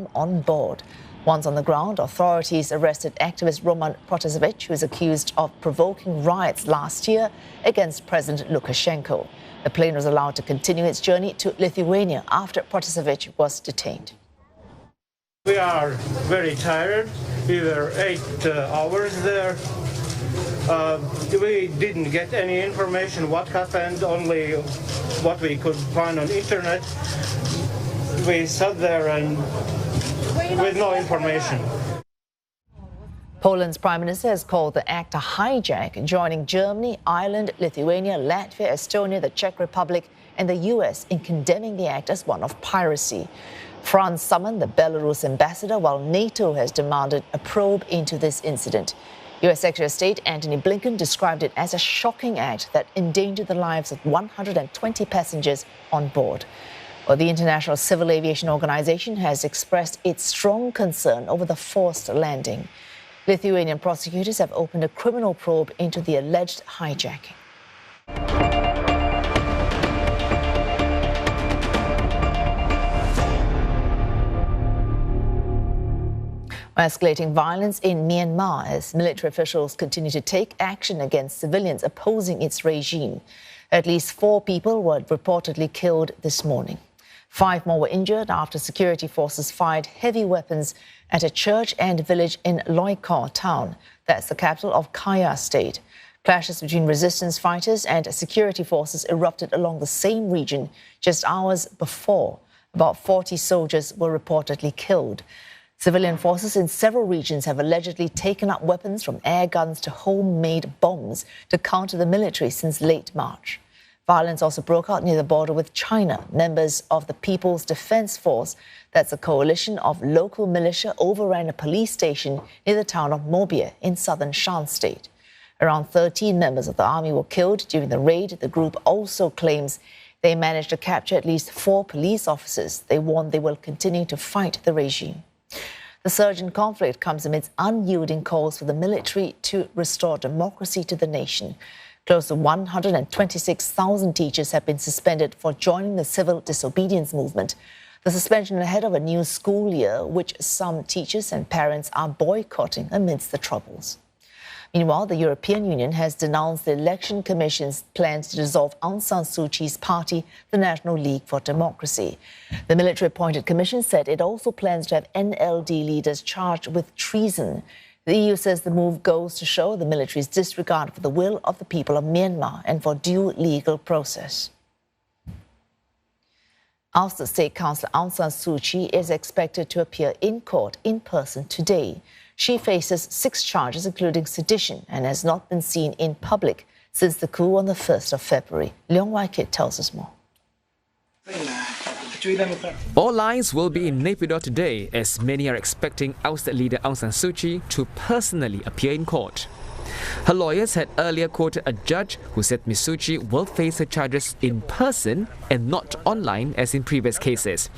bomb on board. Once on the ground, authorities arrested activist Roman Protasevich, who is accused of provoking riots last year against President Lukashenko. The plane was allowed to continue its journey to Lithuania after Protasevich was detained. We are very tired. We were 8 hours there. We didn't get any information what happened, only what we could find on internet. We sat there and with no information. Poland's Prime Minister has called the act a hijack, joining Germany, Ireland, Lithuania, Latvia, Estonia, the Czech Republic and the US in condemning the act as one of piracy. France summoned the Belarus ambassador, while NATO has demanded a probe into this incident. US Secretary of State Antony Blinken described it as a shocking act that endangered the lives of 120 passengers on board. Well, the International Civil Aviation Organization has expressed its strong concern over the forced landing. Lithuanian prosecutors have opened a criminal probe into the alleged hijacking. Escalating violence in Myanmar as military officials continue to take action against civilians opposing its regime. At least 4 people were reportedly killed this morning. 5 more were injured after security forces fired heavy weapons at a church and village in Loikaw town. That's the capital of Kaya State. Clashes between resistance fighters and security forces erupted along the same region just hours before. About 40 soldiers were reportedly killed. Civilian forces in several regions have allegedly taken up weapons from air guns to homemade bombs to counter the military since late March. Violence also broke out near the border with China. Members of the People's Defense Force, that's a coalition of local militia, overran a police station near the town of Mobie in southern Shan State. Around 13 members of the army were killed during the raid. The group also claims they managed to capture at least 4 police officers. They warn they will continue to fight the regime. The surge in conflict comes amidst unyielding calls for the military to restore democracy to the nation. Close to 126,000 teachers have been suspended for joining the civil disobedience movement. The suspension ahead of a new school year, which some teachers and parents are boycotting amidst the troubles. Meanwhile, the European Union has denounced the Election Commission's plans to dissolve Aung San Suu Kyi's party, the National League for Democracy. The military-appointed commission said it also plans to have NLD leaders charged with treason. The EU says the move goes to show the military's disregard for the will of the people of Myanmar and for due legal process. Ousted State Councillor Aung San Suu Kyi is expected to appear in court in person today. She faces 6 charges, including sedition, and has not been seen in public since the coup on the 1st of February. Leong Wai Kit tells us more. All eyes will be in Naypyidaw today, as many are expecting ousted leader Aung San Suu Kyi to personally appear in court. Her lawyers had earlier quoted a judge who said Ms. Suu Kyi will face her charges in person and not online as in previous cases.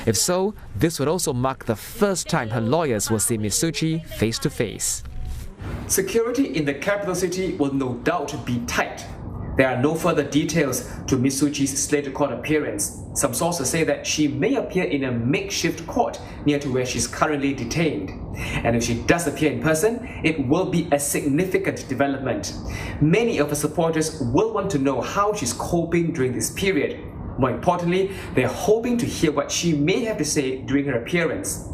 If so, this would also mark the first time her lawyers will see Ms. Suu Kyi face to face. Security in the capital city will no doubt be tight. There are no further details to Ms. Suu Kyi's slated court appearance. Some sources say that she may appear in a makeshift court near to where she's currently detained. And if she does appear in person, it will be a significant development. Many of her supporters will want to know how she's coping during this period. More importantly, they're hoping to hear what she may have to say during her appearance.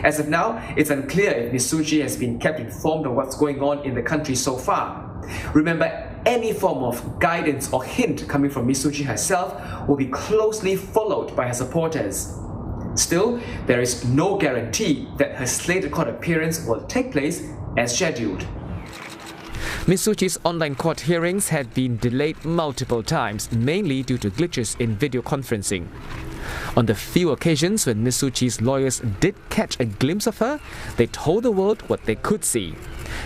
As of now, it's unclear if Ms. Suu Kyi has been kept informed of what's going on in the country so far. Remember, any form of guidance or hint coming from Ms. Suu Kyi herself will be closely followed by her supporters. Still, there is no guarantee that her slated court appearance will take place as scheduled. Ms. Suu Kyi's online court hearings had been delayed multiple times, mainly due to glitches in video conferencing. On the few occasions when Ms. Suu Kyi's lawyers did catch a glimpse of her, they told the world what they could see: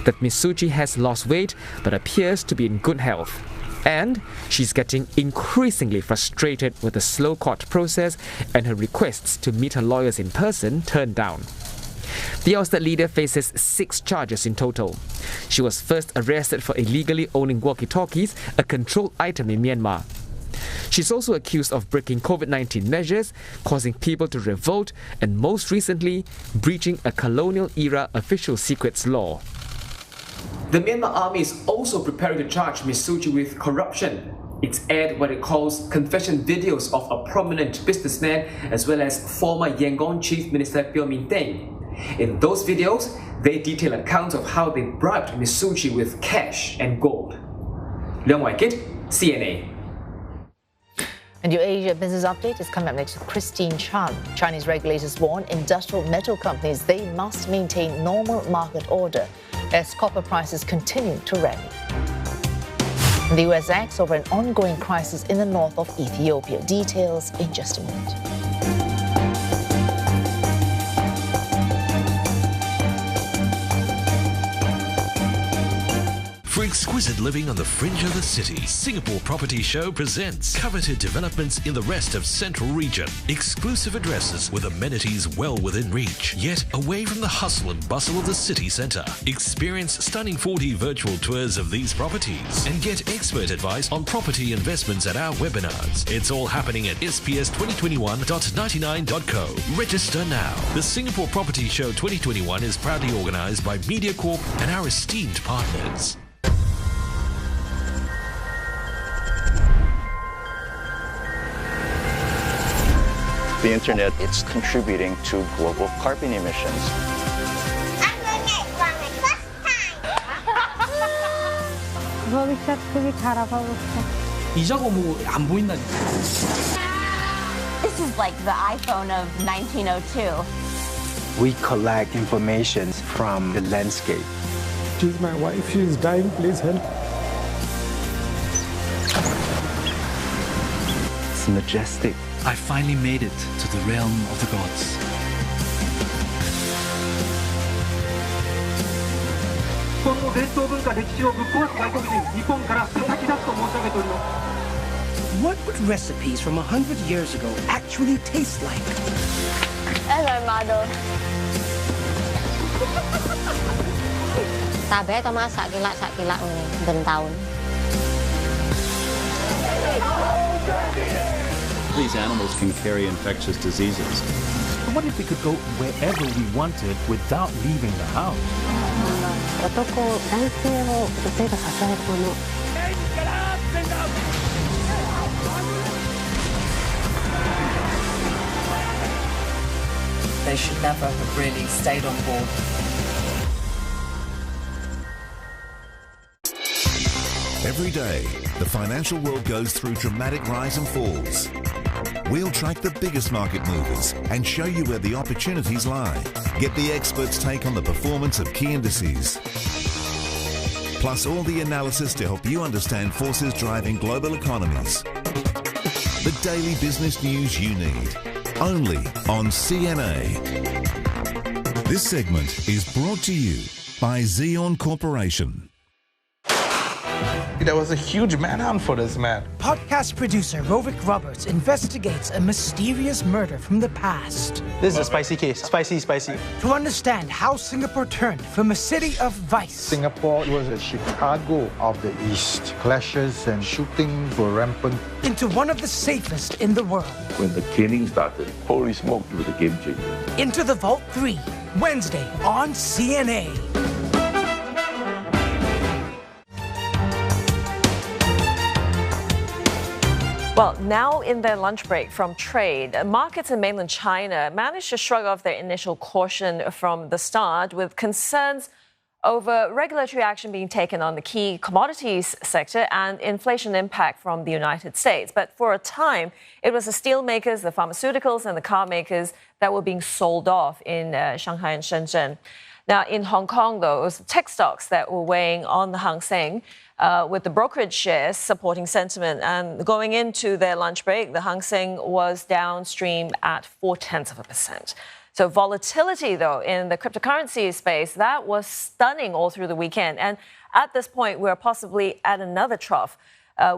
that Ms. Suu Kyi has lost weight but appears to be in good health. And she's getting increasingly frustrated with the slow court process and her requests to meet her lawyers in person turned down. The ousted leader faces 6 charges in total. She was first arrested for illegally owning walkie-talkies, a controlled item in Myanmar. She's also accused of breaking COVID-19 measures, causing people to revolt, and most recently, breaching a colonial-era official secrets law. The Myanmar army is also preparing to charge Ms. Suu Kyi with corruption. It's aired what it calls confession videos of a prominent businessman as well as former Yangon Chief Minister Phyo Min Teng. In those videos, they detail accounts of how they bribed Ms. Suu Kyi with cash and gold. Leung Wai Kit, CNA. And your Asia Business Update is coming up next with Christine Chan. Chinese regulators warn industrial metal companies they must maintain normal market order as copper prices continue to rally. And the US acts over an ongoing crisis in the north of Ethiopia. Details in just a minute. For exquisite living on the fringe of the city, Singapore Property Show presents coveted developments in the rest of Central Region. Exclusive addresses with amenities well within reach, yet away from the hustle and bustle of the city centre. Experience stunning 4D virtual tours of these properties and get expert advice on property investments at our webinars. It's all happening at sps2021.99.co. Register now. The Singapore Property Show 2021 is proudly organised by MediaCorp and our esteemed partners. The internet, it's contributing to global carbon emissions. I'm doing it for my first time. This is like the iPhone of 1902. We collect information from the landscape. She's my wife, she is dying, please help. It's majestic. I finally made it to the realm of the gods. What would recipes from 100 years ago actually taste like? Hello, model. Tabe to masak kilak ni ben taun. These animals can carry infectious diseases. What if we could go wherever we wanted without leaving the house? They should never have really stayed on board. Every day, the financial world goes through dramatic rise and falls. We'll track the biggest market movers and show you where the opportunities lie. Get the experts' take on the performance of key indices. Plus all the analysis to help you understand forces driving global economies. The daily business news you need. Only on CNA. This segment is brought to you by Xeon Corporation. There was a huge manhunt for this man. Podcast producer Rovik Roberts investigates a mysterious murder from the past. This is a spicy case. Spicy. To understand how Singapore turned from a city of vice. Singapore was a Chicago of the East. Clashes and shootings were rampant. Into one of the safest in the world. When the caning started, holy smoke, it was a game changer. Into the Vault 3, Wednesday on CNA. Well, now in their lunch break from trade, markets in mainland China managed to shrug off their initial caution from the start with concerns over regulatory action being taken on the key commodities sector and inflation impact from the United States. But for a time, it was the steel makers, the pharmaceuticals and the car makers that were being sold off in Shanghai and Shenzhen. Now, in Hong Kong, though, it was the tech stocks that were weighing on the Hang Seng, with the brokerage shares supporting sentiment. And going into their lunch break, the Hang Seng was downstream at 0.4%. So volatility, though, in the cryptocurrency space, that was stunning all through the weekend. And at this point, we're possibly at another trough.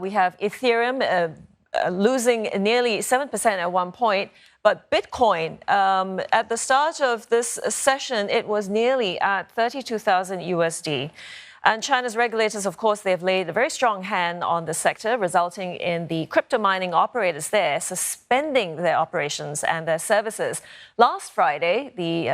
We have Ethereum losing nearly 7% at one point. But Bitcoin, at the start of this session, it was nearly at 32,000 USD. And China's regulators, of course, they've laid a very strong hand on the sector, resulting in the crypto mining operators there suspending their operations and their services. Last Friday, the